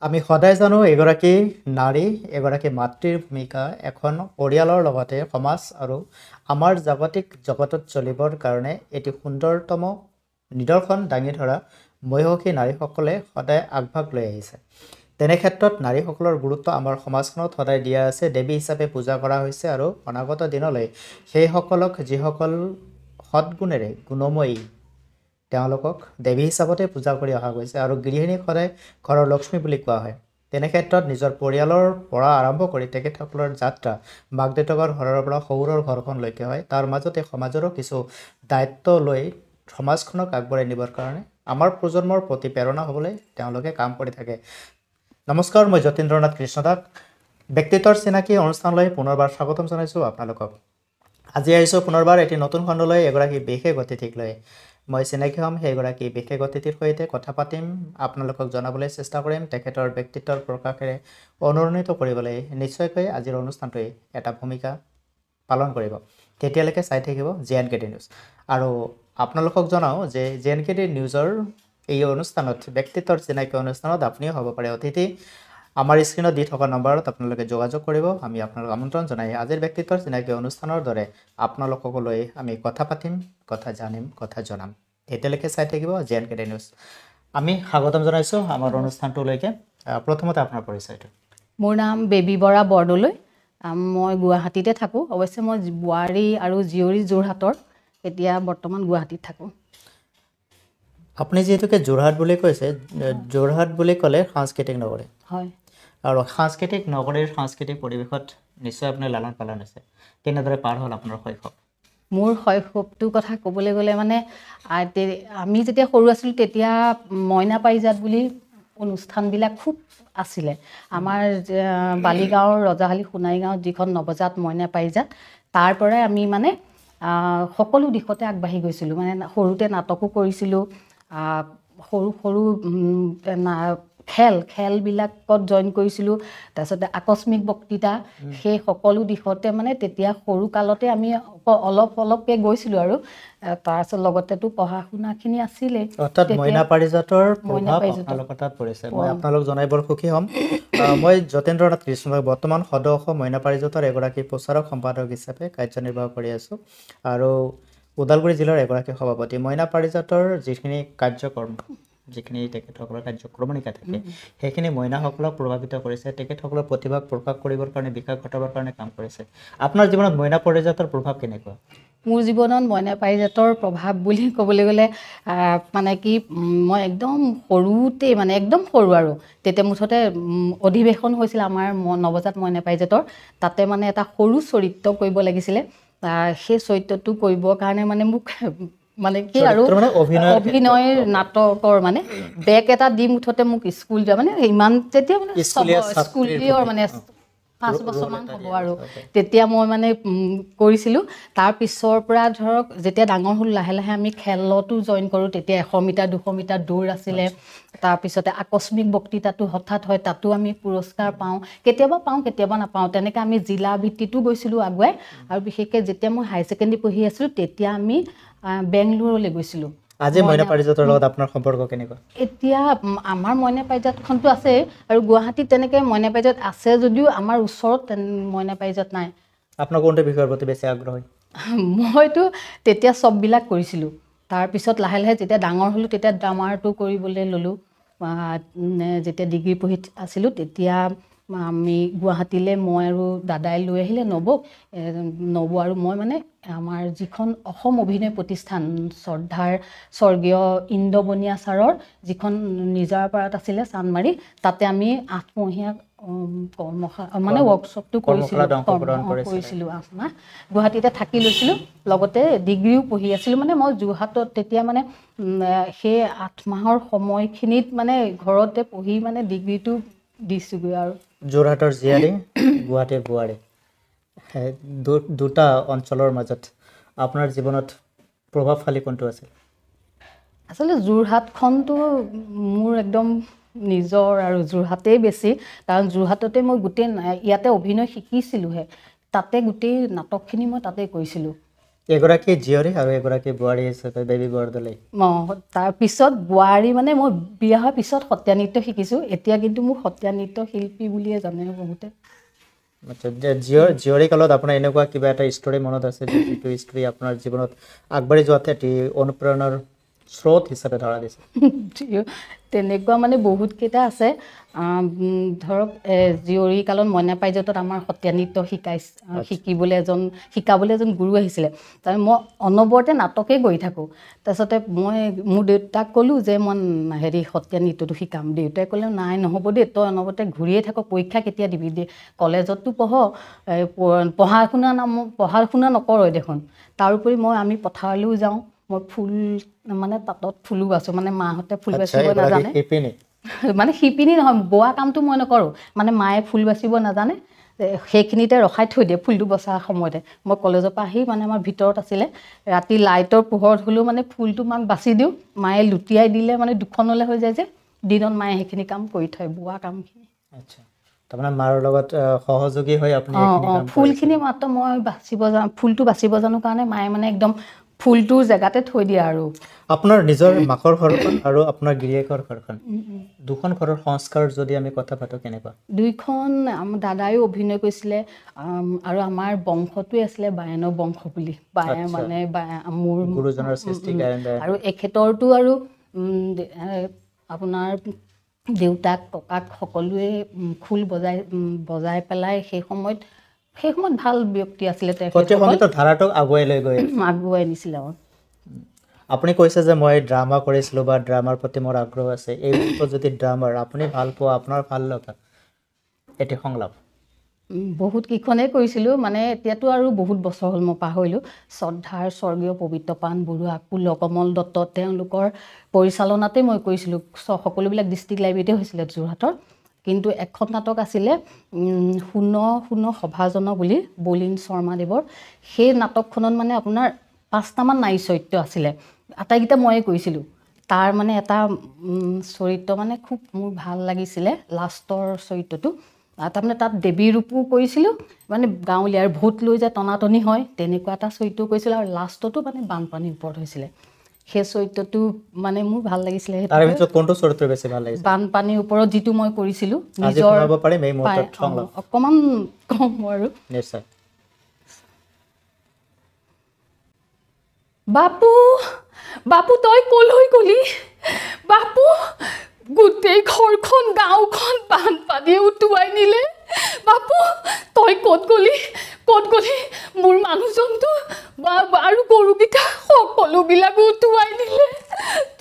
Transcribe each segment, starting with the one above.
আমি সদায় জানো এগৰাকী নাৰী এগৰাকী মাতৃৰ ভূমিকা এখন পৰিয়ালৰ লগতে সমাজ আৰু আমাৰ জাগতিক জগতত চলিবৰ কাৰণে এটি সুন্দৰতম নিদৰ্শন দাঙি ধৰা মহিয়সী নাৰীসকলে সদায় আগভাগ লৈ আহিছে। তেনে ক্ষেত্ৰত নাৰীসকলৰ গুৰুত্ব আমাৰ সমাজখনত সদায় দিয়া আছে, দেৱী হিচাপে পূজা কৰা হৈছে আৰু অনাগত দিনলৈ সেইসকলক যিসকল সৎগুণেৰে গুণময়ী তেওঁলোকক দেৱী হিচাপতে পূজা কৰি অহা গৈছে আৰু গৃহিণীক সদায় ঘৰৰ লক্ষ্মী বুলি কোৱা হয়। তেনে ক্ষেত্ৰত নিজৰ পৰিয়ালৰ পৰা আৰম্ভ কৰি তেখেতসকলৰ যাত্ৰা মাক দেউতাকৰ ঘৰৰ পৰা শহুৰৰ ঘৰখনলৈকে হয়। তাৰ মাজতে সমাজৰো কিছু দায়িত্ব লৈ সমাজখনক আগবঢ়াই নিবৰ কাৰণে আমাৰ প্ৰজন্মৰ প্ৰতি প্ৰেৰণা হ'বলৈ তেওঁলোকে কাম কৰি থাকে। নমস্কাৰ, মই যতীন্দ্ৰনাথ কৃষ্ণদাস ব্যক্তিত্বৰ চিনাকি অনুষ্ঠানলৈ পুনৰবাৰ স্বাগতম জনাইছোঁ আপোনালোকক। আজি আহিছোঁ পুনৰবাৰ এটি নতুন খণ্ডলৈ এগৰাকী বিশেষ অতিথিক লৈ। মই চিনাকি হ'ম সেইগৰাকী বিশেষ অতিথিৰ সৈতে কথা পাতিম, আপোনালোকক জনাবলৈ চেষ্টা কৰিম। তেখেতৰ ব্যক্তিত্বৰ প্ৰকাশেৰে অনুৰণিত কৰিবলৈ নিশ্চয়কৈ আজিৰ অনুষ্ঠানটোৱে এটা ভূমিকা পালন কৰিব। তেতিয়ালৈকে চাই থাকিব JNKT নিউজ। আৰু আপোনালোকক জনাওঁ যে JNKT নিউজৰ এই অনুষ্ঠানত ব্যক্তিত্বৰ চিনাকি অনুষ্ঠানত আপুনিও হ'ব পাৰে অতিথি। আমাৰ স্ক্ৰীণত দি থকা নম্বৰত আপোনালোকে যোগাযোগ কৰিব। আমি আপোনালোক আমন্ত্ৰণ জনাই আজিৰ ব্যক্তিত্বৰ চিনাকি অনুষ্ঠানৰ দৰে আপোনালোকক লৈ আমি কথা পাতিম, কথা জানিম, কথা জনাম। এতিয়ালৈকে চাই থাকিব JNKT নিউজ। আমি স্বাগতম জনাইছোঁ আমাৰ অনুষ্ঠানটোলৈকে। প্ৰথমতে আপোনাৰ পৰিচয়টো। মোৰ নাম বেবী বৰা বৰদলৈ। মই গুৱাহাটীতে থাকোঁ। অৱশ্যে মই বোৱাৰী আৰু জীয়ৰী যোৰহাটৰ, এতিয়া বৰ্তমান গুৱাহাটীত থাকোঁ। আপুনি যিহেতুকে যোৰহাট বুলি কৈছে, যোৰহাট বুলি ক'লে সাংস্কৃতিক নগৰী। হয়। আৰু সাংস্কৃতিক নগৰীৰ সাংস্কৃতিক পৰিৱেশত নিশ্চয় আপুনি লালন পালন হৈছে। কেনেদৰে পাৰ হ'ল আপোনাৰ শৈশৱ? মোৰ শৈশৱটোৰ কথা ক'বলৈ গ'লে মানে আমি যেতিয়া সৰু আছিলোঁ তেতিয়া মইনা পাৰিজাত বুলি অনুষ্ঠানবিলাক খুব আছিলে। আমাৰ বালিগাঁৱৰ ৰজাহালী সোণাৰীগাঁৱত যিখন নৱজাত মইনা পাৰিজাত, তাৰ পৰাই আমি মানে সকলো দিশতে আগবাঢ়ি গৈছিলোঁ। মানে সৰুতে নাটকো কৰিছিলোঁ, সৰু সৰু খেলবিলাকত জইন কৰিছিলোঁ। তাৰপিছতে আকস্মিক বক্তৃতা, সেই সকলো দিশতে মানে তেতিয়া সৰু কালতে আমি অলপকৈ গৈছিলোঁ আৰু তাৰপিছত লগতেতো পঢ়া শুনাখিনি আছিলেই। অৰ্থাৎ মইনা পাৰিজাতৰ প্ৰভাৱ আপোনালোকৰ তাত পৰিছে। মই আপোনালোক জনাই বৰ সুখী হ'ম। মই যতীন্দ্ৰনাথ কৃষ্ণদাস বৰ্তমান সদৌ অসম মইনা পাৰিজাতৰ এগৰাকী প্ৰচাৰক সম্পাদক হিচাপে কাৰ্যনিৰ্বাহ কৰি আছোঁ আৰু ওদালগুৰি জিলাৰ এগৰাকী সভাপতি। মইনা পাৰিজাতৰ যিখিনি কাৰ্যক্ৰম, যিখিনি তেখেতসকলৰ কাৰ্যক্ৰমণিকা থাকে, সেইখিনি মইনাসকলক প্ৰভাৱিত কৰিছে, তেখেতসকলৰ প্ৰতিভাক প্ৰকাশ কৰিবৰ কাৰণে, বিকাশ ঘটাবৰ কাৰণে কাম কৰিছে। আপোনাৰ জীৱনত মইনা পাৰিজাতৰ প্ৰভাৱ কেনেকুৱা? মোৰ জীৱনত মইনা পাৰিজাতৰ প্ৰভাৱ বুলি ক'বলৈ গ'লে মানে কি, মই একদম সৰুতেই মানে একদম সৰু আৰু তেতিয়া মুঠতে অধিৱেশন হৈছিলে আমাৰ নৱজাত মইনা পাৰিজাতৰ। তাতে মানে এটা সৰু চৰিত্ৰ কৰিব লাগিছিলে। সেই চৰিত্ৰটো কৰিবৰ কাৰণে মানে মোক মানে কি আৰু অভিনয়ৰ নাটকৰ মানে বেগ এটা দি মুঠতে মোক স্কুল যোৱা, মানে ইমান তেতিয়া মানে স্কুলীয় মানে 5 বছৰমান হ'ব আৰু তেতিয়া মই মানে কৰিছিলোঁ। তাৰপিছৰ পৰা ধৰক যেতিয়া ডাঙৰ হ'ল লাহে লাহে আমি খেলতো জইন কৰোঁ। তেতিয়া 100 মিটাৰ 200 মিটাৰ দৌৰ আছিলে। তাৰপিছতে আকস্মিক বক্তৃতাটো হঠাৎ হয়, তাতো আমি পুৰস্কাৰ পাওঁ, কেতিয়াবা পাওঁ কেতিয়াবা নাপাওঁ। তেনেকৈ আমি জিলা ভিত্তিতো গৈছিলোঁ আগুৱাই। আৰু বিশেষকৈ যেতিয়া মই হাই ছেকেণ্ডেৰী পঢ়ি আছিলোঁ তেতিয়া আমি বেংগলোৰলৈ গৈছিলোঁ। আজি মইনা পাৰিজাতৰ লগত আপোনাৰ সম্পৰ্ক কেনেকুৱা? এতিয়া আমাৰ মইনা পাৰিজাতখনতো আছেই, আৰু গুৱাহাটীত তেনেকৈ মইনা পাৰিজাত আছে যদিও আমাৰ ওচৰত মইনা পাৰিজাত নাই। আপোনাৰ কোনটো বিষয়ৰ প্ৰতি বেছি আগ্ৰহী? মইতো তেতিয়া চববিলাক কৰিছিলোঁ। তাৰপিছত লাহে লাহে যেতিয়া ডাঙৰ হ'লোঁ তেতিয়া ড্ৰামাৰটো কৰিবলৈ ল'লোঁ। যেতিয়া ডিগ্ৰী পঢ়ি আছিলোঁ তেতিয়া আমি গুৱাহাটীলৈ মই আৰু দাদাই লৈ আহিলে নবৌ আৰু মই, মানে আমাৰ যিখন অসম অভিনয় প্ৰতিষ্ঠান শ্ৰদ্ধাৰ স্বৰ্গীয় ইন্দ্ৰবনীয়া ছাৰৰ যিখন নিজাৰপাৰাত আছিলে চান্দমাৰি, তাতে আমি 8মহীয়া মানে ৱৰ্কশ্বপটো কৰিছিলোঁ। আপোনাৰ গুৱাহাটীতে থাকি লৈছিলোঁ, লগতে ডিগ্ৰীও পঢ়ি আছিলোঁ। মানে মই যোৰহাটত তেতিয়া মানে সেই 8 মাহৰ সময়খিনিত মানে ঘৰতে পঢ়ি মানে ডিগ্ৰীটো দিছোঁগৈ। আৰু যোৰহাটৰ জীয়াৰী, গুৱাহাটীৰ বোৱাৰী, দুটা অঞ্চলৰ মাজত আপোনাৰ জীৱনত প্ৰভাৱশালী কোনটো আছিল? আচলতে যোৰহাটখনটো মোৰ একদম নিজৰ আৰু যোৰহাটেই বেছি, কাৰণ যোৰহাটতে মই গোটেই ইয়াতে অভিনয় শিকিছিলোঁহে। তাতে গোটেই নাটকখিনি মই তাতে কৰিছিলোঁ। এগৰাকী জীয়ৰী আৰু এগৰাকী বোৱাৰী হিচাপে বেবী বৰদলৈ। তাৰপিছত বোৱাৰী মানে মই বিয়া হোৱাৰ পিছত সত্ৰীয়া নৃত্য শিকিছোঁ। এতিয়া কিন্তু মোক সত্ৰীয়া নৃত্য শিল্পী বুলিয়ে জানে বহুতে। আচ্ছা, জীয়ৰী কালত আপোনাৰ এনেকুৱা কিবা এটা ষ্টৰী মনত আছে যিটো ষ্টৰী আপোনাৰ জীৱনত আগবাঢ়ি যোৱাতে এটি অনুপ্ৰেৰণাৰ স্ৰোত হিচাপে ধৰা দিছে? তেনেকুৱা মানে বহুতকেইটা আছে। ধৰক জীয়ৰী কালত মইনা পাৰিজাতত আমাৰ সত্ৰীয়া নৃত্য শিকাবলৈ এজন গুৰু আহিছিলে। তাৰ মই অনবৰতে নাটকেই কৰি থাকোঁ। তাৰপিছতে মই মোৰ দেউতাক ক'লোঁ যে মই সত্ৰীয়া নৃত্যটো শিকাম। দেউতাই ক'লে নাই নহ'ব দেই, তই অনবৰতে ঘূৰিয়ে থাক, পৰীক্ষা কেতিয়া দিবি দে, কলেজততো পঢ়া শুনা নকৰই দেখোন। তাৰোপৰি আমি পথাৰলৈও যাওঁ, মই ফুল মানে তাঁতত ফুলো বাচোঁ, মানে মাহঁতে ফুল বাচিব নাজানে। মানে শিপিনী নহয়, বোৱা কামটো মই নকৰোঁ, মানে মায়ে ফুল বাচিব নাজানে, সেইখিনিতে ৰখাই থৈ দিয়ে ফুলটো বচাৰ সময়তে। মই কলেজৰ পৰা আহি মানে আমাৰ ভিতৰত আছিলে, ৰাতি লাইটৰ পোহৰত হ'লেও মানে ফুলটো মাক বাচি দিওঁ, মায়ে লুটিয়াই দিলে মানে দুখনলৈ হৈ যায় যে, দিনত মায়ে সেইখিনি কাম কৰি থয়, বোৱা কামখিনি। আচ্ছা, তাৰমানে মাৰ লগত সহযোগী হৈ আপুনি ফুলখিনি মাত্ৰ মই ফুলটো বাচিব জানো কাৰণে মায়ে মানে একদম ফুলটোৰ জেগাতে থৈ দিয়ে আৰু। আপোনাৰ নিজৰ মাকৰ ঘৰখন আৰু আপোনাৰ গিৰিয়েকৰ ঘৰখন, দুখন ঘৰৰ সংস্কাৰ যদি আমি কথা পাতোঁ কেনেকুৱা? দুইখন দাদায়ো অভিনয় কৰিছিলে, আৰু আমাৰ বংশটোৱে আছিলে বায়নৰ বংশ বুলি। বায়ে মানে মোৰ গুৰুজনৰ সৃষ্টি আৰু এখেতৰটো আৰু আপোনাৰ দেউতাক ককাক সকলোৱে খোল বজাই পেলাই সেই সময়ত ভাল ব্যক্তি আছিলে। ধাৰাটোক আগুৱাই নিছিলে। আপুনি কৈছে যে মই ড্ৰামা কৰিছিলোঁ বা ড্ৰামাৰ প্ৰতি মোৰ আগ্ৰহ আছে। এই যদি ড্ৰামাৰ আপুনি ভাল পোৱা, আপোনাৰ ভাল লগা এটি সংলাপ? বহুত কেইখনেই কৰিছিলোঁ, মানে এতিয়াতো আৰু বহুত বছৰ হ'ল মই পাহৰিলোঁ। শ্ৰদ্ধাৰ স্বৰ্গীয় পবিত্ৰপ্ৰাণ বৰুৱা, কুলকমল দত্ত, তেওঁলোকৰ পৰিচালনাতে মই কৰিছিলোঁ। সকলোবিলাক ডিষ্ট্ৰিক্ট লাইব্ৰেৰীতে হৈছিলে যোৰহাটৰ। কিন্তু এখন নাটক আছিলে শুন সভাজন বুলি, বলিন শৰ্মাদেৱৰ। সেই নাটকখনত মানে আপোনাৰ 5টামান নাৰী চৰিত্ৰ আছিলে, আটাইকেইটা ময়ে কৰিছিলোঁ। তাৰ মানে এটা চৰিত্ৰ মানে খুব মোৰ ভাল লাগিছিলে, লাষ্টৰ চৰিত্ৰটো। তাৰমানে তাত দেৱীৰ ৰূপো কৰিছিলোঁ, মানে গাঁৱলীয়া ভোট লৈ যায় টনাটনি হয়, তেনেকুৱা এটা চৰিত্ৰ কৰিছিলোঁ। আৰু লাষ্টতো মানে বানপানীৰ ওপৰত হৈছিলে। সেই চৰিত্ৰটো মানে মোৰ ভাল লাগিছিলে। কোনটো চৰিত্ৰ বেছি ভাল লাগিছিল? বানপানীৰ ওপৰত যিটো মই কৰিছিলোঁ, অকণমান কম আৰু। নিশ্চয়। বাপু তই কলৈ গলি? বাপু, গোটেই ঘৰখন গাঁওখন বানপানীয়ে উটুৱাই নিলে। বাপু তই ক'ত গলি? মোৰ মানুহজনটো আৰু গৰুকেইটা সকলোবিলাকো উটুৱাই নিলে।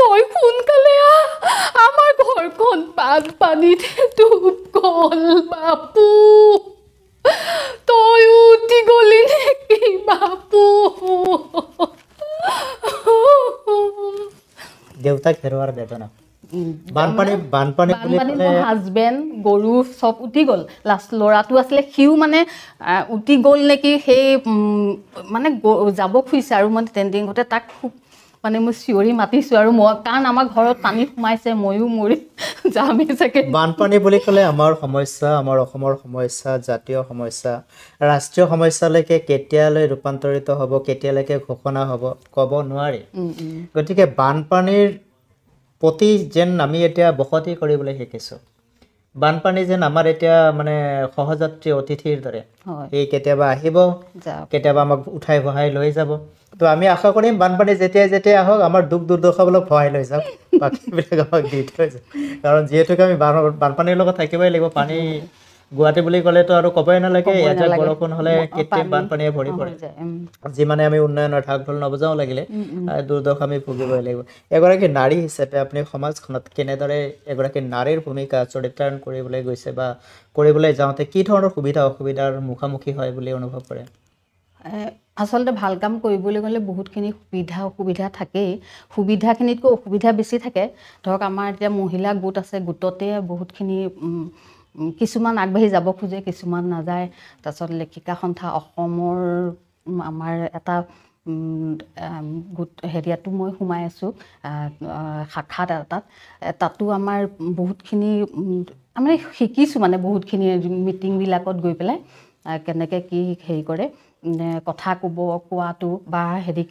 তই সোনকালে আহ, আমাৰ ঘৰখন বানপানীতে ডুব গ'ল। বাপু তই উটি গলি নেকি বাপু? দেউতাক হেৰুৱাৰ বেদনা, বানপানী মোৰ হাজবেণ্ড, গৰু চব উটি গ'ল। লাষ্ট ল'ৰাটো আছিলে, সিও মানে উটি গ'ল নেকি, সেই মানে যাব খুজিছে আৰু মানে তেন্দিংতে তাক খুব মানে মই চিঞৰি মাতিছোঁ আৰু কাৰণ আমাৰ ঘৰত পানী সোমাইছে, ময়ো মৰি যামেই চাগে। বানপানী বুলি ক'লে আমাৰ সমস্যা, আমাৰ অসমৰ সমস্যা, জাতীয় সমস্যা, ৰাষ্ট্ৰীয় সমস্যালৈকে কেতিয়ালৈ ৰূপান্তৰিত হ'ব, কেতিয়ালৈকে ঘোষণা হ'ব ক'ব নোৱাৰি। গতিকে বানপানীৰ প্ৰতি যেন আমি এতিয়া বসতি কৰিবলৈ শিকিছোঁ। বানপানী যেন আমাৰ এতিয়া মানে সহযাত্ৰী অতিথিৰ দৰে, এই কেতিয়াবা আহিব, কেতিয়াবা আমাক উঠাই বহাই লৈ যাব। তো আমি আশা কৰিম বানপানী যেতিয়াই আহক, আমাৰ দুখ দুৰ্দশাবিলাক সহায় লৈ যাওক, বাকীবিলাক আমাক দি থৈ যাওক। কাৰণ যিহেতুকে আমি বানপানীৰ লগত থাকিবই লাগিব। পানী গুৱাহাটী বুলি ক'লেতো আৰু ক'বই নালাগে, এজাক বৰষুণ হ'লে কৃত্ৰিম বানপানীয়ে ভৰি পৰে। যিমানে আমি উন্নয়নৰ ঢাক ঢোল নবজাওঁ লাগিলে, দুৰ্দশা আমি ভুগিবই লাগিব। এগৰাকী নাৰী হিচাপে আপুনি সমাজখনত কেনেদৰে এগৰাকী নাৰীৰ ভূমিকা চৰিত্ৰায়ন কৰিবলৈ গৈছে বা কৰিবলৈ যাওঁতে কি ধৰণৰ সুবিধা অসুবিধাৰ মুখামুখি হয় বুলি অনুভৱ কৰে? আচলতে ভাল কাম কৰিবলৈ গ'লে বহুতখিনি সুবিধা অসুবিধা থাকেই। সুবিধাখিনিতকৈ অসুবিধা বেছি থাকে। ধৰক আমাৰ এতিয়া মহিলা গোট আছে, গোটতে বহুতখিনি কিছুমান আগবাঢ়ি যাব খোজে, কিছুমান নাযায়। তাৰপিছত লেখিকা সন্থা অসমৰ আমাৰ এটা গোট হেৰিয়াতো মই সোমাই আছোঁ, শাখাত তাতো আমাৰ বহুতখিনি আমি শিকিছোঁ, মানে বহুতখিনি মিটিংবিলাকত গৈ পেলাই কেনেকৈ কি হেৰি কৰে। কথা কোৱাটো বা হেৰি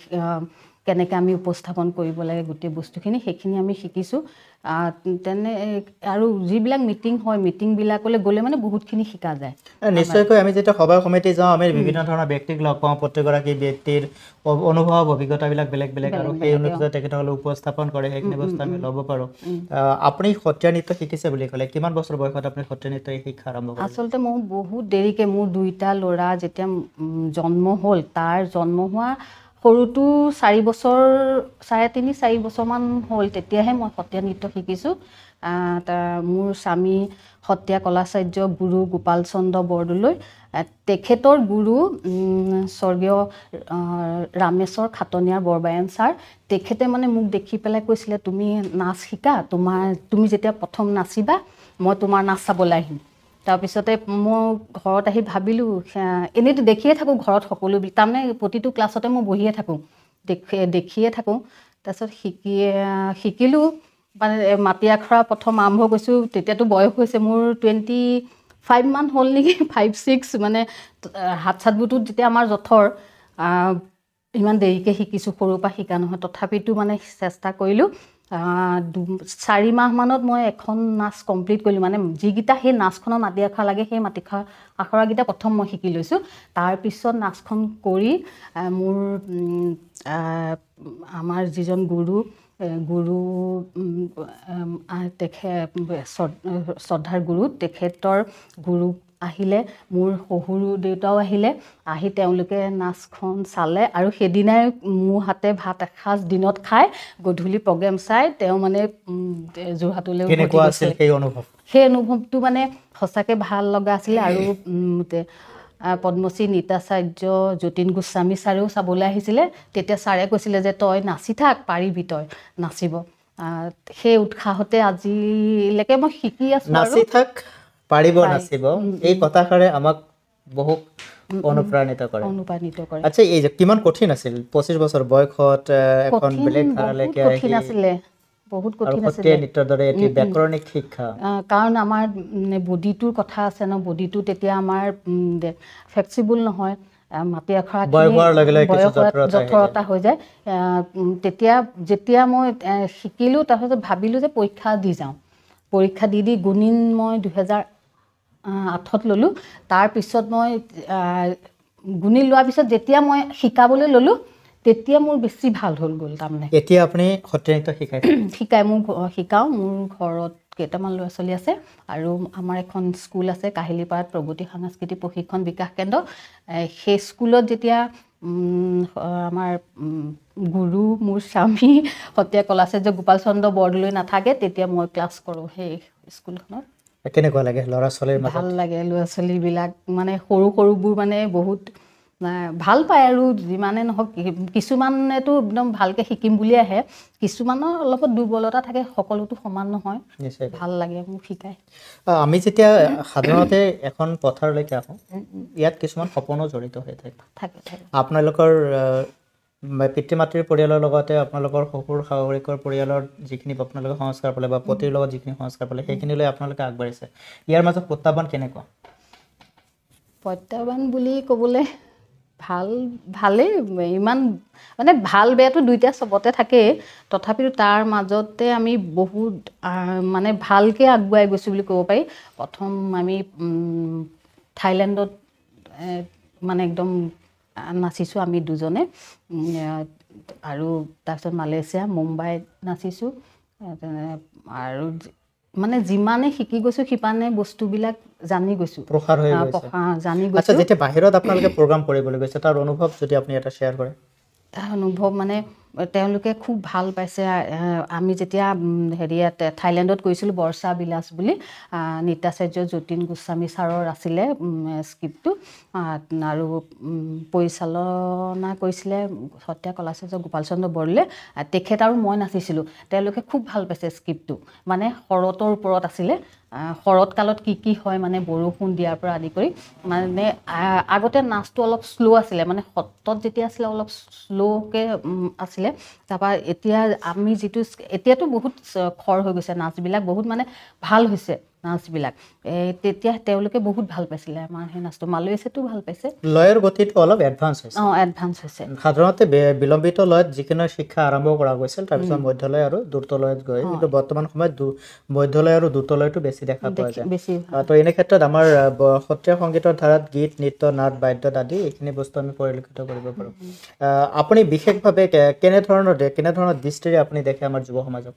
কেনেকৈ আমি উপস্থাপন কৰিব লাগে গোটেই বস্তুখিনি সেইখিনি আমি শিকিছোঁ তেনে আৰু যিবিলাক মিটিং হয় মিটিংবিলাকলৈ গ'লে মানে বহুতখিনি শিকা যায় নিশ্চয়কৈ আমি যেতিয়া সভা সমিতি যাওঁ আমি বিভিন্ন ধৰণৰ ব্যক্তিক লগ পাওঁ প্ৰতিগৰাকী ব্যক্তিৰ অনুভৱ অভিজ্ঞতাবিলাক বেলেগ বেলেগ আৰু সেই অনুযায়ী তেখেতসকলে উপস্থাপন কৰে সেইখিনি বস্তু আমি ল'ব পাৰোঁ আপুনি সত্ৰীয়া নৃত্য শিকিছে বুলি ক'লে কিমান বছৰ বয়সত আপুনি সত্ৰীয়া নৃত্য শিক্ষা আৰম্ভ কৰিলে আচলতে মই বহুত দেৰিকৈ মোৰ 2টা ল'ৰা যেতিয়া জন্ম হ'ল তাৰ জন্ম হোৱা সৰুটো 4 বছৰ 3.5 4 বছৰমান হ'ল তেতিয়াহে মই সত্ৰীয়া নৃত্য শিকিছোঁ মোৰ স্বামী সত্ৰীয়া কলাচাৰ্য গুৰু গোপাল চন্দ্ৰ বৰদলৈ তেখেতৰ গুৰু স্বৰ্গীয় ৰামেশ্বৰ খাটনীয়াৰ বৰবায়ন ছাৰ তেখেতে মানে মোক দেখি পেলাই কৈছিলে তুমি নাচ শিকা তুমি যেতিয়া প্ৰথম নাচিবা মই তোমাৰ নাচ চাবলৈ আহিম তাৰপিছতে মই ঘৰত আহি ভাবিলোঁ এনেইতো দেখিয়ে থাকোঁ ঘৰত সকলো তাৰমানে প্ৰতিটো ক্লাছতে মই বহিয়ে থাকোঁ দেখিয়ে থাকোঁ তাৰপিছত শিকিলোঁ মানে মাটি আখৰা প্ৰথম আৰম্ভ কৰিছোঁ তেতিয়াতো বয়স হৈছে মোৰ 25 মান হ'ল নেকি 5-6 মানে হাত চাতবোৰতো যেতিয়া আমাৰ জঠৰ ইমান দেৰিকৈ শিকিছোঁ সৰুৰ পৰা শিকা নহয় তথাপিতো মানে চেষ্টা কৰিলোঁ 4 মাহমানত মই এখন নাচ কমপ্লিট কৰিলোঁ মানে যিকেইটা সেই নাচখনৰ মাটি আখৰা লাগে সেই মাটি আখৰাকেইটা প্ৰথম মই শিকি লৈছোঁ তাৰপিছত নাচখন কৰি মোৰ আমাৰ যিজন গুৰু শ্ৰদ্ধাৰ গুৰু তেখেতৰ গুৰু আহিলে মোৰ শহুৰ দেউতাও আহিলে আহি তেওঁলোকে নাচখন চালে আৰু সেইদিনাই মোৰ হাতে ভাত এসাঁজ দিনত খাই গধূলি প্ৰগ্ৰেম চাই তেওঁ মানে যোৰহাটলৈ কেনেকুৱা আছিল সেই অনুভৱটো মানে সঁচাকৈ ভাল লগা আছিলে আৰু পদ্মশ্ৰী নৃত্যাচাৰ্য যতীন গোস্বামী ছাৰেও চাবলৈ আহিছিলে তেতিয়া ছাৰে কৈছিলে যে তই নাচি থাক পাৰিবি তই নাচিব সেই উৎসাহতে আজিলৈকে মই শিকি আছোঁ নাচি থাক পাৰিব নাচিব এই কথাষাৰে আমাক বহুত অনুপ্ৰাণিত কৰে আচ্ছা এই যে কিমান কঠিন আছিল 25 বছৰ বয়সত এখন বেলেগ ধাৰালৈকে কঠিন আছিলে বহুত কঠিন আছিলে সত্ৰীয়া নৃত্যৰ দৰে এটি ব্যাকৰণিক শিক্ষা কাৰণ আমাৰ বডিটোৰ কথা আছে ন বডিটো তেতিয়া আমাৰ ফ্লেক্সিবল নহয় মাটি আখৰা জঠৰতা হৈ যায় তেতিয়া যেতিয়া মই শিকিলোঁ তাৰপিছত ভাবিলোঁ যে পৰীক্ষা দি যাওঁ পৰীক্ষা দি গুণিন মই 2008ত ল'লোঁ তাৰপিছত মই গুণিন লোৱাৰ পিছত যেতিয়া মই শিকাবলৈ ল'লোঁ তেতিয়া মোৰ বেছি ভাল হ'ল গ'ল তাৰমানে এতিয়া আপুনি সত্ৰীয়া নৃত্য শিকায় মোক শিকাওঁ মোৰ ঘৰত কেইটামান ল'ৰা ছোৱালী আছে আৰু আমাৰ এখন স্কুল আছে কাহিলীপাৰাত প্ৰগতি সাংস্কৃতিক প্ৰশিক্ষণ বিকাশ কেন্দ্ৰ সেই স্কুলত যেতিয়া আমাৰ গুৰু মোৰ স্বামী সত্ৰীয়া কলাচাৰ্য গোপাল চন্দ্ৰ বৰদলৈ নাথাকে তেতিয়া মই ক্লাছ কৰোঁ সেই স্কুলখনত কেনেকুৱা লাগে ল'ৰা ছোৱালীৰ মাজত ভাল লাগে ল'ৰা ছোৱালীবিলাক মানে সৰুবোৰ মানে বহুত ভাল পায় আৰু যিমানে নহওক কিছুমানেতো একদম ভালকৈ শিকিম বুলি আহে কিছুমানৰ অলপ দুৰ্বলতা থাকে সকলোতো সমান নহয় ভাল লাগে মোক শিকাই আমি যেতিয়া সাধাৰণতে এখন পথাৰলৈকে আহোঁ ইয়াত কিছুমান সপোনো জড়িত হৈ থাকে আপোনালোকৰ পিতৃ মাতৃৰ পৰিয়ালৰ লগতে আপোনালোকৰ শহুৰ শাহুৱেকৰ পৰিয়ালৰ যিখিনি আপোনালোকে সংস্কাৰ পালে বা পতিৰ লগত যিখিনি সংস্কাৰ পালে সেইখিনিলৈ আপোনালোকে আগবাঢ়িছে ইয়াৰ মাজত প্ৰত্যাহ্বান কেনেকুৱা প্ৰত্যাহ্বান বুলি ক'বলৈ ভালেই ইমান মানে ভাল বেয়াটো দুইটা চবতে থাকেই তথাপিতো তাৰ মাজতে আমি বহুত মানে ভালকৈ আগুৱাই গৈছোঁ বুলি ক'ব পাৰি প্ৰথম আমি থাইলেণ্ডত মানে একদম নাচিছোঁ আমি দুজনে আৰু তাৰপিছত মালয়েছিয়া মুম্বাইত নাচিছোঁ আৰু মানে যিমানে শিকি গৈছোঁ সিমানে বস্তুবিলাক জানি গৈছোঁ প্ৰসাৰ হৈ জানি গৈছোঁ আচ্ছা যেতিয়া বাহিৰত আপোনালোকে প্ৰগ্ৰাম কৰিবলৈ গৈছে তাৰ অনুভৱ যদি আপুনি এটা শ্বেয়াৰ কৰে তাৰ অনুভৱ মানে তেওঁলোকে খুব ভাল পাইছে আমি যেতিয়া হেৰিয়াত থাইলেণ্ডত গৈছিলোঁ বৰ্ষা বিলাস বুলি নৃত্যাচাৰ্য যতীন গোস্বামী ছাৰৰ আছিলে স্ক্ৰিপ্টটো আৰু পৰিচালনা কৰিছিলে সত্ৰীয়া কলাচাৰ্য গোপাল চন্দ্ৰ বৰদলৈ তেখেত আৰু মই নাচিছিলোঁ তেওঁলোকে খুব ভাল পাইছে স্ক্ৰিপ্টটো মানে শৰতৰ ওপৰত আছিলে শৰৎকালত কি হয় মানে বৰষুণ দিয়াৰ পৰা আদি কৰি মানে আগতে নাচটো অলপ শ্ল' আছিলে মানে সত্ৰত যেতিয়া আছিলে অলপ শ্ল'কৈ আছিলে তাৰপৰা এতিয়া আমি যিটো এতিয়াতো বহুত খৰ হৈ গৈছে নাচবিলাক বহুত মানে ভাল হৈছে নাচবিলাক তেতিয়া তেওঁলোকে বহুত ভাল পাইছিলে আমাৰ সেই নাচটো মালয়েছিয়াতো ভাল পাইছে লয়ৰ গতিটো অলপ এডভান্স হৈছে এডভান্স হৈছে সাধাৰণতে বিলম্বিত লয়ত যিকোনো শিক্ষা আৰম্ভ কৰা গৈছিল তাৰপিছত মধ্যলয় আৰু দ্ৰুতলয়ত গৈ কিন্তু বৰ্তমান সময়ত মধ্যলয় আৰু দ্ৰুতলয়টো বেছি দেখা পোৱা যায় বেছি তো এনে ক্ষেত্ৰত আমাৰ সত্ৰীয়া সংগীতৰ ধাৰাত গীত নৃত্য নাট বাদ্য আদি এইখিনি বস্তু আমি পৰিলক্ষিত কৰিব পাৰোঁ আপুনি বিশেষভাৱে কেনেধৰণৰ দৃষ্টিৰে আপুনি দেখে আমাৰ যুৱ সমাজক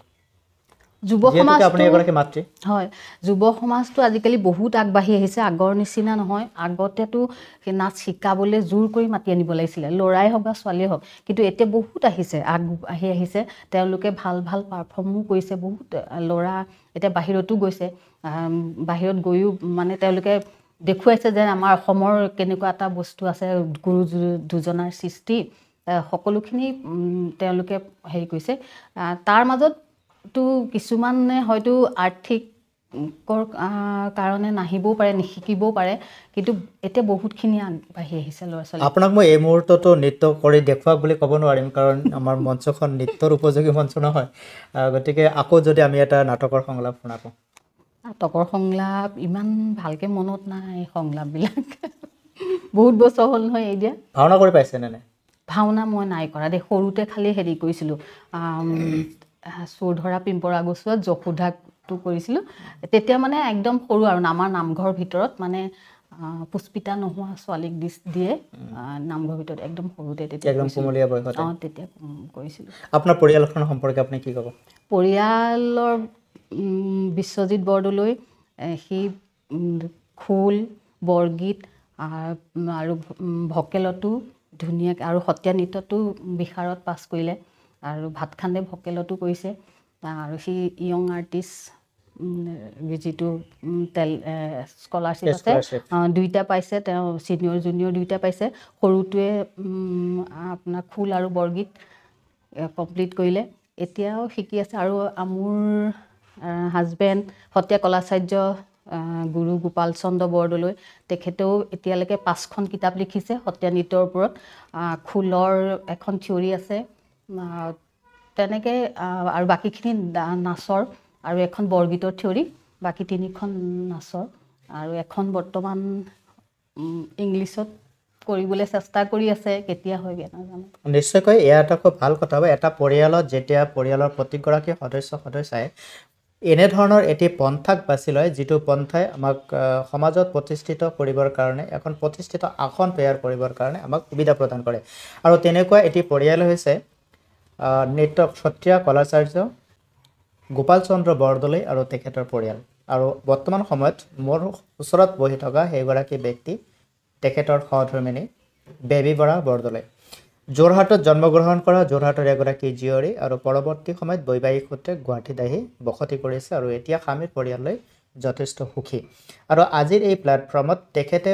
যুৱ সমাজ আপুনি এগৰাকী মাতৃ হয় যুৱ সমাজটো আজিকালি বহুত আগবাঢ়ি আহিছে আগৰ নিচিনা নহয় আগতেতো সেই নাচ শিকাবলৈ জোৰ কৰি মাতি আনিব লাগিছিলে ল'ৰাই হওক বা ছোৱালীয়ে হওক কিন্তু এতিয়া বহুত আগবাঢ়ি আহিছে তেওঁলোকে ভাল ভাল পাৰফৰ্মো কৰিছে বহুত ল'ৰা এতিয়া বাহিৰতো গৈছে বাহিৰত গৈও মানে তেওঁলোকে দেখুৱাইছে যে আমাৰ অসমৰ কেনেকুৱা এটা বস্তু আছে গুৰু দুজনাৰ সৃষ্টি সকলোখিনি তেওঁলোকে হেৰি কৰিছে তাৰ মাজত তো কিছুমানে হয়তো আৰ্থিক কাৰণে নাহিবও পাৰে নিশিকিবও পাৰে কিন্তু এতিয়া বহুতখিনি আগবাঢ়ি আহিছে ল'ৰা ছোৱালী আপোনাক মই এই মুহূৰ্ততো নৃত্য কৰি দেখুৱাওক বুলি ক'ব নোৱাৰিম কাৰণ আমাৰ মঞ্চখন নৃত্যৰ উপযোগী মঞ্চ নহয় গতিকে আকৌ যদি আমি এটা নাটকৰ সংলাপ শুনাব নাটকৰ সংলাপ ইমান ভালকৈ মনত নাই সংলাপবিলাক বহুত বছৰ হ'ল নহয় এতিয়া ভাওনা কৰি পাইছেনে নাই ভাওনা মই নাই কৰা দেই সৰুতে খালি হেৰি কৰিছিলোঁ চোৰ ধৰা পিম্পৰা গছুৱাত যশোধাটো কৰিছিলোঁ তেতিয়া মানে একদম সৰু আৰু আমাৰ নামঘৰৰ ভিতৰত মানে পুষ্পিতা নোহোৱা ছোৱালীক দিয়ে নামঘৰৰ ভিতৰত একদম সৰুতে তেতিয়া তেতিয়া কৰিছিলোঁ আপোনাৰ পৰিয়ালখনৰ সম্পৰ্কে আপুনি কি ক'ব পৰিয়ালৰ বিশ্বজিৎ বৰদলৈ সি খোল বৰগীত আৰু ভকেলতো ধুনীয়াকৈ আৰু সত্ৰীয়া নৃত্যতো বিশাৰত পাছ কৰিলে আৰু ভাতখান্দে ভকেলতো কৰিছে আৰু সি য়ং আৰ্টিষ্ট যিটো স্কলাৰশ্বিপ আছে দুইটা পাইছে তেওঁ ছিনিয়ৰ জুনিয়ৰ দুইটা পাইছে সৰুটোৱে আপোনাৰ খোল আৰু বৰগীত কমপ্লিট কৰিলে এতিয়াও শিকি আছে আৰু মোৰ হাজবেণ্ড সত্ৰীয়া কলাচাৰ্য গুৰু গোপাল চন্দ্ৰ বৰদলৈ তেখেতেও এতিয়ালৈকে 5খন কিতাপ লিখিছে সত্ৰীয়া নৃত্যৰ ওপৰত খোলৰ এখন থিয়ৰী আছে তেনেকৈ আৰু বাকীখিনি নাচৰ আৰু এখন বৰগীতৰ থিয়ৰী বাকী 3খন নাচৰ আৰু এখন বৰ্তমান ইংলিছত কৰিবলৈ চেষ্টা কৰি আছে কেতিয়া হয়গৈ নাজানো নিশ্চয়কৈ এয়া এটা খুব ভাল কথা হ'ব এটা পৰিয়ালত যেতিয়া পৰিয়ালৰ প্ৰতিগৰাকী সদস্যই এনেধৰণৰ এটি পন্থাক বাছি লয় যিটো পন্থাই আমাক সমাজত প্ৰতিষ্ঠিত কৰিবৰ কাৰণে এখন প্ৰতিষ্ঠিত আসন তৈয়াৰ কৰিবৰ কাৰণে আমাক সুবিধা প্ৰদান কৰে আৰু তেনেকুৱা এটি পৰিয়াল হৈছে নৃত্য সত্ৰীয়া কলাচাৰ্য গোপাল চন্দ্ৰ বৰদলৈ আৰু তেখেতৰ পৰিয়াল আৰু বৰ্তমান সময়ত মোৰ ওচৰত বহি থকা সেইগৰাকী ব্যক্তি তেখেতৰ সহধৰ্মিনী বেবী বৰা বৰদলৈ যোৰহাটত জন্মগ্ৰহণ কৰা যোৰহাটৰ এগৰাকী জীয়ৰী আৰু পৰৱৰ্তী সময়ত বৈবাহিক সূত্ৰে গুৱাহাটীত আহি বসতি কৰিছে আৰু এতিয়া স্বামীৰ পৰিয়াললৈ যথেষ্ট সুখী আৰু আজিৰ এই প্লেটফৰ্মত তেখেতে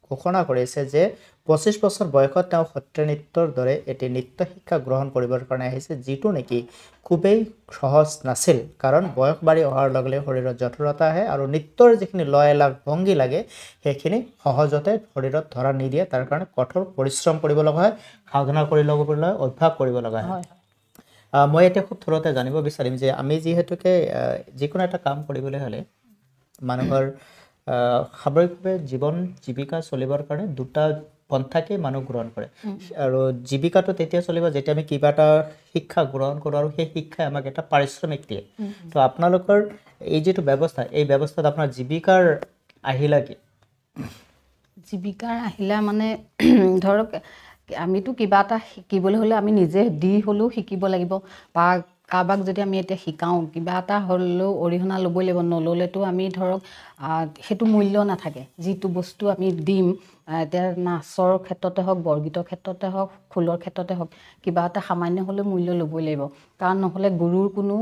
ঘোষণা কৰিছে যে 25 বছৰ বয়সত তেওঁ সত্ৰীয়া নৃত্যৰ দৰে এটি নৃত্য শিক্ষা গ্ৰহণ কৰিবৰ কাৰণে আহিছে যিটো নেকি খুবেই সহজ নাছিল কাৰণ বয়স বাঢ়ি অহাৰ লগে লগে শৰীৰত জঠৰতা আহে আৰু নৃত্যৰ যিখিনি লয় লাগ ভংগী লাগে সেইখিনি সহজতে শৰীৰত ধৰা নিদিয়ে তাৰ কাৰণে কঠোৰ পৰিশ্ৰম কৰিব লগা হয় সাধনা কৰি ল'বলৈ অভ্যাস কৰিব লগা হয় মই এতিয়া খুব থৰতে জানিব বিচাৰিম যে আমি যিহেতুকে যিকোনো এটা কাম কৰিবলৈ হ'লে মানুহৰ সামগ্ৰিকভাৱে জীৱন জীৱিকা চলিবৰ কাৰণে দুটা পন্থাকে মানুহ গ্ৰহণ কৰে আৰু জীৱিকাটো তেতিয়া চলিব যেতিয়া আমি কিবা এটা শিক্ষা গ্ৰহণ কৰোঁ আৰু সেই শিক্ষাই আমাক এটা পাৰিশ্ৰমিক দিয়ে তো আপোনালোকৰ এই যিটো ব্যৱস্থা এই ব্যৱস্থাত আপোনাৰ জীৱিকাৰ আহিলা কি জীৱিকাৰ আহিলা মানে ধৰক আমিতো কিবা এটা শিকিবলৈ হ'লে আমি নিজে দি হ'লেও শিকিব লাগিব বা কাৰোবাক যদি আমি এতিয়া শিকাওঁ কিবা এটা হ'লেও অৰিহণা ল'বই লাগিব নল'লেতো আমি ধৰক সেইটো মূল্য নাথাকে যিটো বস্তু আমি দিম এতিয়া নাচৰ ক্ষেত্ৰতে হওক বৰগীতৰ ক্ষেত্ৰতে হওক খোলৰ ক্ষেত্ৰতে হওক কিবা এটা সামান্য হ'লেও মূল্য ল'বই লাগিব কাৰণ নহ'লে গুৰুৰ কোনো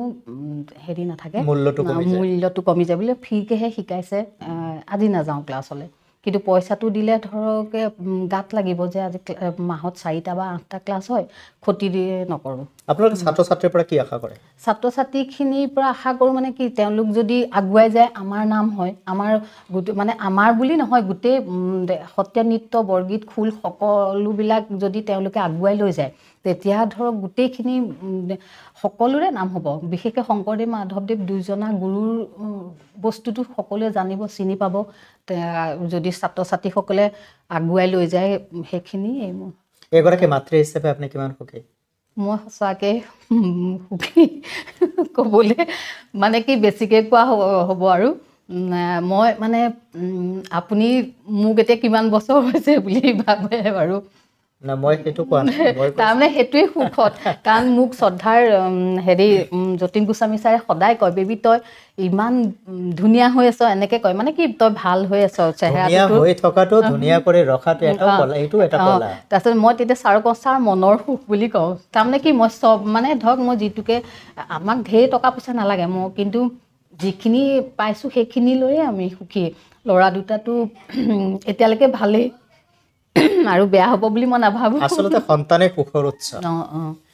হেৰি নাথাকে মূল্যটো কমি যায় বোলে ফ্ৰীকেহে শিকাইছে আজি নাযাওঁ ক্লাছলৈ কিন্তু পইচাটো দিলে ধৰক গাত লাগিব যে আজি মাহত 4টা বা 8টা ক্লাছ হয় ক্ষতি দিয়ে নকৰোঁ আপোনালোকে ছাত্ৰ ছাত্ৰীৰ পৰা কি আশা কৰে ছাত্ৰ ছাত্ৰীখিনিৰ পৰা আশা কৰোঁ মানে কি তেওঁলোক যদি আগুৱাই যায় আমাৰ নাম হয় আমাৰ গোটেই মানে আমাৰ বুলি নহয় গোটেই সত্ৰীয়া নৃত্য বৰগীত খোল সকলোবিলাক যদি তেওঁলোকে আগুৱাই লৈ যায় তেতিয়া ধৰক গোটেইখিনি সকলোৰে নাম হ'ব, বিশেষকৈ শংকৰদেৱ মাধৱদেৱ দুইজনা গুৰুৰ বস্তুটো সকলোৱে জানিব, চিনি পাব। যদি ছাত্ৰ ছাত্ৰীসকলে আগুৱাই লৈ যায় সেইখিনি। এগৰাকী মাতৃ হিচাপে আপুনি কিমান সুখী? মই সঁচাকৈ সুখী ক'বলৈ মানে কি বেছিকৈ কোৱা হ'ব আৰু মই মানে আপুনি মোক এতিয়া কিমান বছৰ হৈছে বুলি ভাবে বাৰু। না মই সেইটো কোৱা নাই, তাৰমানে সেইটোৱে সুখত, কাৰণ মোক শ্ৰদ্ধাৰ যতীন গোস্বামী ছাৰে সদায় কয়, বেবী তই ইমান ধুনীয়া হৈ আছ, এনেকৈ কয়। মানে কি তই ভাল হৈ আছ, চেহেৰাটো হৈ থকাটো ধুনীয়া কৰি ৰখাটো এটা কলা, এইটো এটা কলা। তাৰপিছত মই তেতিয়া ছাৰক কওঁ, ছাৰ মনৰ সুখ বুলি কওঁ। তাৰমানে কি মই চব মানে ধৰক মই যিটোকে আমাক ঢেৰ টকা পইচা নালাগে, মই কিন্তু যিখিনি পাইছোঁ সেইখিনি লৈয়ে আমি সুখী। ল'ৰা দুটাটো এতিয়ালৈকে ভালেই আৰু বেয়া হ'ব বুলি মই নাভাবোঁ। আচলতে সন্তানে সুখৰ উৎস।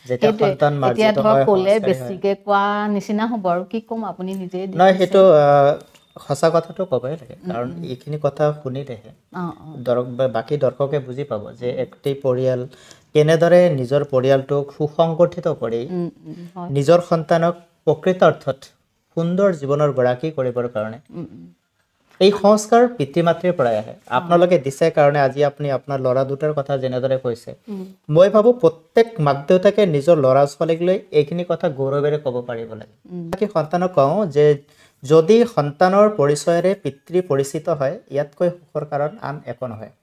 সেইটোৱে এতিয়া ধৰক ক'লে বেছিকৈ কোৱা নিচিনা হ'ব আৰু কি ক'ম, আপুনি নিজে নহয়, সেইটো সঁচা কথাটো ক'বই লাগে, কাৰণ এইখিনি কথা শুনিলেহে বাকী দৰ্শকে বুজি পাব যে একটি পৰিয়াল কেনেদৰে নিজৰ পৰিয়ালটোক সুসংগঠিত কৰি নিজৰ সন্তানক প্ৰকৃত অৰ্থত সুন্দৰ জীৱনৰ গৰাকী কৰিবৰ কাৰণে এই সংস্কাৰ পিতৃ মাতৃৰ পৰাই আহে। আপোনালোকে দিছে কাৰণে আজি আপুনি আপোনাৰ ল'ৰা দুটাৰ কথা যেনেদৰে কৈছে, মই ভাবোঁ প্ৰত্যেক মাক দেউতাকে নিজৰ ল'ৰা ছোৱালীক লৈ এইখিনি কথা গৌৰৱেৰে ক'ব পাৰিব লাগে। বাকী সন্তানক কওঁ যে যদি সন্তানৰ পৰিচয়েৰে পিতৃ পৰিচিত হয়, ইয়াতকৈ সুখৰ কাৰণ আন একো নহয়।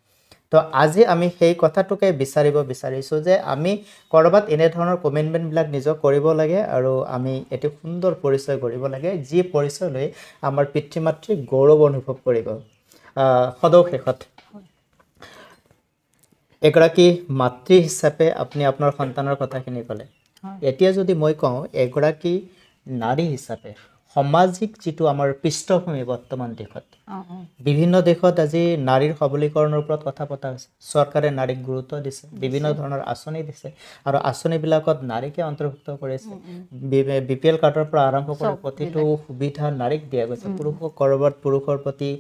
তো আজি আমি সেই কথাটোকে বিচাৰিছোঁ যে আমি ক'ৰবাত এনেধৰণৰ কমিটমেণ্টবিলাক নিজক কৰিব লাগে আৰু আমি এটি সুন্দৰ পৰিচয় গঢ়িব লাগে, যি পৰিচয় লৈ আমাৰ পিতৃ মাতৃ গৌৰৱ অনুভৱ কৰিব। সদৌ শেষত এগৰাকী মাতৃ হিচাপে আপুনি আপোনাৰ সন্তানৰ কথাখিনি ক'লে, এতিয়া যদি মই কওঁ এগৰাকী নাৰী হিচাপে সামাজিক যিটো আমাৰ পৃষ্ঠভূমি বৰ্তমান দেশত, বিভিন্ন দেশত আজি নাৰীৰ সবলীকৰণৰ ওপৰত কথা পতা হৈছে। চৰকাৰে নাৰীক গুৰুত্ব দিছে, বিভিন্ন ধৰণৰ আঁচনি দিছে আৰু আঁচনিবিলাকত নাৰীকে অন্তৰ্ভুক্ত কৰিছে। BPL কাৰ্ডৰ পৰা আৰম্ভ কৰি প্ৰতিটো সুবিধা নাৰীক দিয়া গৈছে। ক'ৰবাত পুৰুষৰ প্ৰতি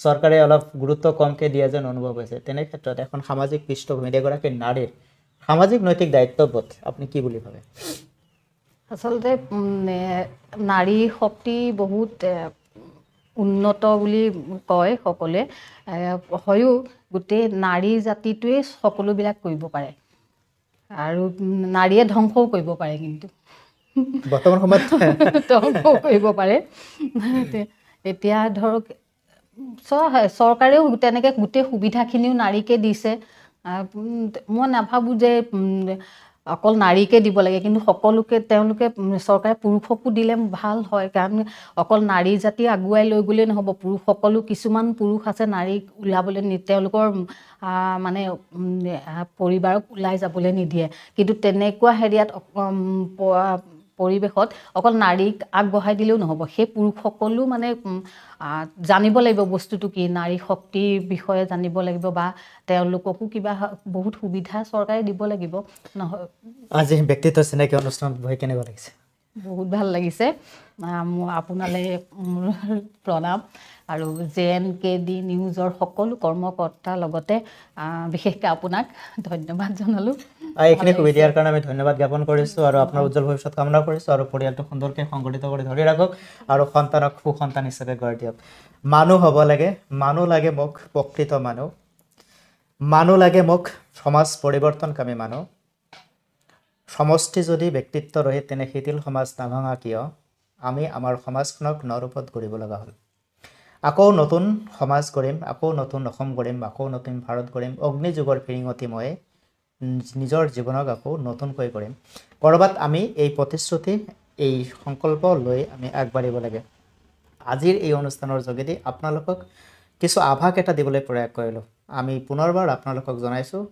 চৰকাৰে অলপ গুৰুত্ব কমকৈ দিয়া যেন অনুভৱ হৈছে। তেনে ক্ষেত্ৰত এখন সামাজিক পৃষ্ঠভূমিত এগৰাকী নাৰীৰ সামাজিক নৈতিক দায়িত্ববোধ আপুনি কি বুলি ভাবে? আচলতে নাৰী শক্তি বহুত উন্নত বুলি কয় সকলোৱে, হয়ো গোটেই নাৰী জাতিটোৱে সকলোবিলাক কৰিব পাৰে আৰু নাৰীয়ে ধ্বংসও কৰিব পাৰে, কিন্তু বৰ্তমান সময়ত ধ্বংসও কৰিব পাৰে। এতিয়া ধৰক চৰকাৰেও তেনেকৈ গোটেই সুবিধাখিনিও নাৰীকে দিছে। মই নাভাবোঁ যে অকল নাৰীকে দিব লাগে, কিন্তু তেওঁলোকে চৰকাৰে পুৰুষকো দিলে ভাল হয়, কাৰণ অকল নাৰী জাতি আগুৱাই লৈ গ'লেই নহ'ব। কিছুমান পুৰুষ আছে নাৰীক ওলাবলৈ তেওঁলোকৰ মানে পৰিবাৰক ওলাই যাবলৈ নিদিয়ে, কিন্তু তেনেকুৱা পৰিৱেশত অকল নাৰীক আগবঢ়াই দিলেও নহ'ব। সেই পুৰুষসকলো মানে জানিব লাগিব বস্তুটো কি, নাৰী শক্তিৰ বিষয়ে জানিব লাগিব, বা তেওঁলোককো কিবা বহুত সুবিধা চৰকাৰে দিব লাগিব। নহয়, আজি ব্যক্তিত্ব চিনাকি অনুষ্ঠানত বহি কেনেকুৱা লাগিছে? বহুত ভাল লাগিছে। আপোনালৈ প্ৰণাম আৰু JNKD নিউজৰ সকলো কৰ্মকৰ্তাৰ লগতে বিশেষকৈ আপোনাক ধন্যবাদ জনালোঁ। এইখিনি সুবিধা দিয়াৰ কাৰণে আমি ধন্যবাদ জ্ঞাপন কৰিছোঁ আৰু আপোনাৰ উজ্জ্বল ভৱিষ্যত কামনা কৰিছোঁ আৰু পৰিয়ালটো সুন্দৰকৈ সংগঠিত কৰি ধৰি ৰাখক আৰু সন্তানক সুসন্তান হিচাপে গঢ় দিয়ক। মানুহ হ'ব লাগে, মানুহ লাগে মোক প্ৰকৃত মানুহ লাগে মোক সমাজ পৰিৱৰ্তনকামী মানুহ। সমষ্টি যদি ব্যক্তিত্ব ৰহে তেনে শিথিল সমাজ নাভাঙা কিয়, আমি আমাৰ সমাজখনক নৰূপত গঢ়িব লগা হ'ল। আকৌ নতুন সমাজ গঢ়িম, আকৌ নতুন অসম গঢ়িম, আকৌ নতুন ভাৰত গঢ়িম। অগ্নিযুগৰ ফিৰিঙতি মই নিজৰ জীৱনক আকৌ নতুনকৈ কৰিম। ক'ৰবাত আমি এই প্ৰতিশ্ৰুতি, এই সংকল্প লৈ আমি আগবাঢ়িব লাগে। আজিৰ এই অনুষ্ঠানৰ যোগেদি আপোনালোকক কিছু আভাস এটা দিবলৈ প্ৰয়াস কৰিলোঁ। আমি পুনৰবাৰ আপোনালোকক জনাইছোঁ,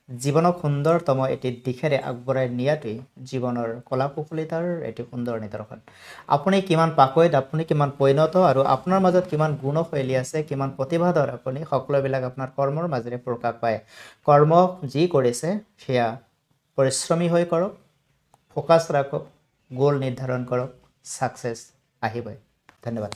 জীৱনক সুন্দৰতম এটি দিশেৰে আগবঢ়াই নিয়াটোৱেই জীৱনৰ কলা কুশলিতাৰ এটি সুন্দৰ নিদৰ্শন। আপুনি কিমান পাকৈত, আপুনি কিমান পৰিণত আৰু আপোনাৰ মাজত কিমান গুণশৈলী আছে, কিমান প্ৰতিভাধৰ আপুনি, সকলোবিলাক আপোনাৰ কৰ্মৰ মাজেৰে প্ৰকাশ পায়। কৰ্ম যি কৰিছে সেয়া পৰিশ্ৰমী হৈ কৰক, ফ'কাছ ৰাখক, গ'ল নিৰ্ধাৰণ কৰক, ছাকচেছ আহিবই। ধন্যবাদ।